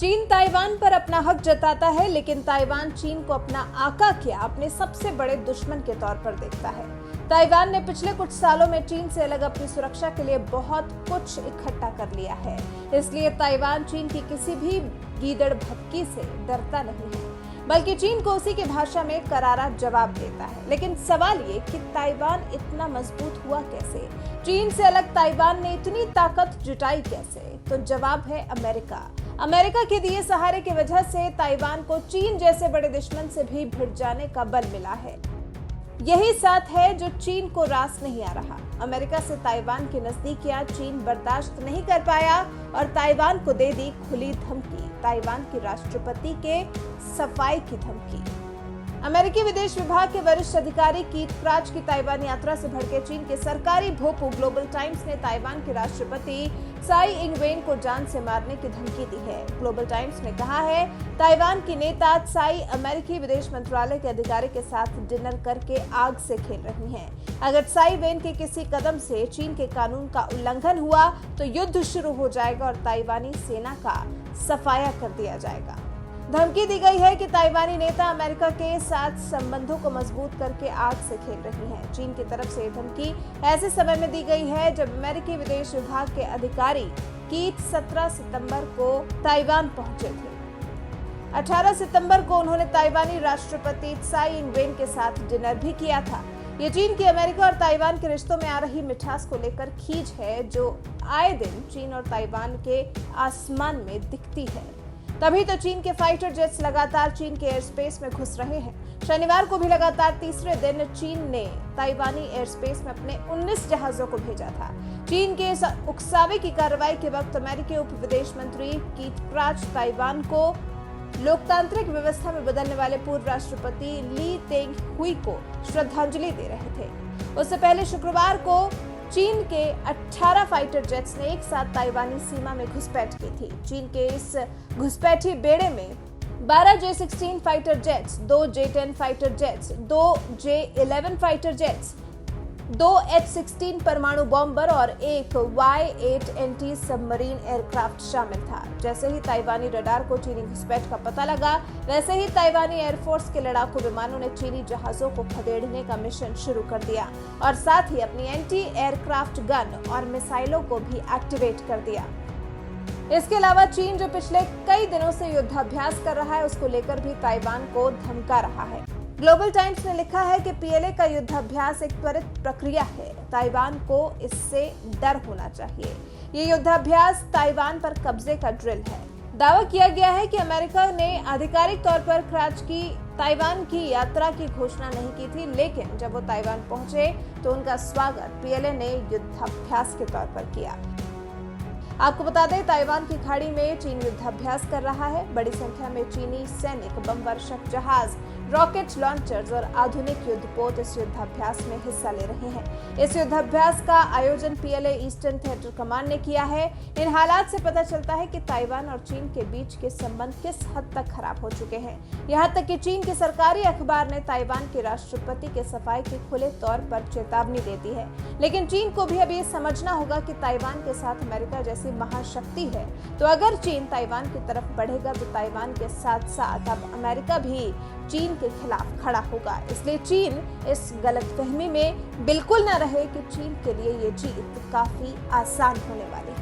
चीन ताइवान पर अपना हक जताता है, लेकिन ताइवान चीन को अपना आका क्या अपने सबसे बड़े दुश्मन के तौर पर देखता है। ताइवान ने पिछले कुछ सालों में चीन से अलग अपनी सुरक्षा के लिए बहुत कुछ इकट्ठा कर लिया है, इसलिए ताइवान चीन की किसी भी गीदड़ भभकी से डरता नहीं है, बल्कि चीन को उसी की भाषा में करारा जवाब देता है। लेकिन सवाल ये कि ताइवान इतना मजबूत हुआ कैसे? चीन से अलग ताइवान ने इतनी ताकत जुटाई कैसे? तो जवाब है अमेरिका। अमेरिका के दिए सहारे की वजह से ताइवान को चीन जैसे बड़े दुश्मन से भी भिड़ जाने का बल मिला है। यही साथ है जो चीन को रास नहीं आ रहा। अमेरिका से ताइवान की नजदीकियां चीन बर्दाश्त नहीं कर पाया और ताइवान को दे दी खुली धमकी, ताइवान के राष्ट्रपति के सफाई की धमकी। अमेरिकी विदेश विभाग के वरिष्ठ अधिकारी कीथ क्राच की ताइवान यात्रा से भड़के चीन के सरकारी भोंपू ग्लोबल टाइम्स ने ताइवान के राष्ट्रपति साई इंग-वेन को जान से मारने की धमकी दी है। ग्लोबल टाइम्स ने कहा है, ताइवान की नेता त्साई अमेरिकी विदेश मंत्रालय के अधिकारी के साथ डिनर करके आग से खेल रही हैं। अगर त्साई वेन के किसी कदम से चीन के कानून का उल्लंघन हुआ तो युद्ध शुरू हो जाएगा और ताइवानी सेना का सफाया कर दिया जाएगा। धमकी दी गई है कि ताइवानी नेता अमेरिका के साथ संबंधों को मजबूत करके आग से खेल रही हैं। चीन की तरफ से ये धमकी ऐसे समय में दी गई है जब अमेरिकी विदेश विभाग के अधिकारी कीथ 17 सितंबर को ताइवान पहुंचे थे। 18 सितंबर को उन्होंने ताइवानी राष्ट्रपति त्साई इंग-वेन के साथ डिनर भी किया था। ये चीन की अमेरिका और ताइवान के रिश्तों में आ रही मिठास को लेकर खींच है, जो आए दिन चीन और ताइवान के आसमान में दिखती है। तभी तो चीन के फाइटर जेट्स लगातार चीन के एयर स्पेस में घुस रहे हैं। शनिवार को भी लगातार तीसरे दिन चीन ने ताइवानी एयर स्पेस में अपने 19 जहाजों को भेजा था। चीन के इस उकसावे की कार्रवाई के वक्त अमेरिकी उप विदेश मंत्री कीथ क्राच ताइवान को लोकतांत्रिक व्यवस्था में बदलने वाले पूर्व राष्ट्रपति ली तेंग हुई को श्रद्धांजलि दे रहे थे। उससे पहले शुक्रवार को चीन के 18 फाइटर जेट्स ने एक साथ ताइवानी सीमा में घुसपैठ की थी। चीन के इस घुसपैठी बेड़े में 12 J-16 fighter jets, 2 J-10 fighter jets, 2 J-11 fighter jets, 2 H-16 परमाणु बॉम्बर और एक Y-8 एंटी सबमरीन एयरक्राफ्ट शामिल था। जैसे ही ताइवानी रडार को चीनी घुसपैठ का पता लगा, वैसे ही ताइवानी एयरफोर्स के लड़ाकू विमानों ने चीनी जहाजों को खदेड़ने का मिशन शुरू कर दिया और साथ ही अपनी एंटी एयरक्राफ्ट गन और मिसाइलों को भी एक्टिवेट कर दिया। इसके अलावा चीन जो पिछले कई दिनों से युद्धाभ्यास कर रहा है, उसको लेकर भी ताइवान को धमका रहा है। ग्लोबल टाइम्स ने लिखा है कि पीएलए का युद्धाभ्यास एक त्वरित प्रक्रिया है, ताइवान को इससे डर होना चाहिए। ये युद्धाभ्यास ताइवान पर कब्जे का ड्रिल है। दावा किया गया है कि अमेरिका ने आधिकारिक तौर पर क्राच की ताइवान की यात्रा की घोषणा नहीं की थी, लेकिन जब वो ताइवान पहुंचे तो उनका स्वागत पीएलए ने युद्धाभ्यास के तौर पर किया। आपको बता दें, ताइवान की खाड़ी में चीन युद्धाभ्यास कर रहा है। बड़ी संख्या में चीनी सैनिक, बम वर्षक जहाज, रॉकेट लॉन्चर्स और आधुनिक युद्धपोत इस युद्धाभ्यास में हिस्सा ले रहे हैं। इस युद्धाभ्यास का आयोजन पीएलए ईस्टर्न थिएटर कमांड ने किया है। इन हालात से पता चलता है कि ताइवान और चीन के बीच के संबंध किस हद तक खराब हो चुके हैं। यहाँ तक कि चीन के सरकारी अखबार ने ताइवान के राष्ट्रपति के सफाई की खुले तौर पर चेतावनी दे दी है। लेकिन चीन को भी अब ये समझना होगा कि ताइवान के साथ अमेरिका जैसी महाशक्ति है, तो अगर चीन ताइवान की तरफ बढ़ेगा तो ताइवान के साथ साथ अब अमेरिका भी चीन के खिलाफ खड़ा होगा। इसलिए चीन इस गलतफहमी में बिल्कुल न रहे कि चीन के लिए ये जीत काफी आसान होने वाली है।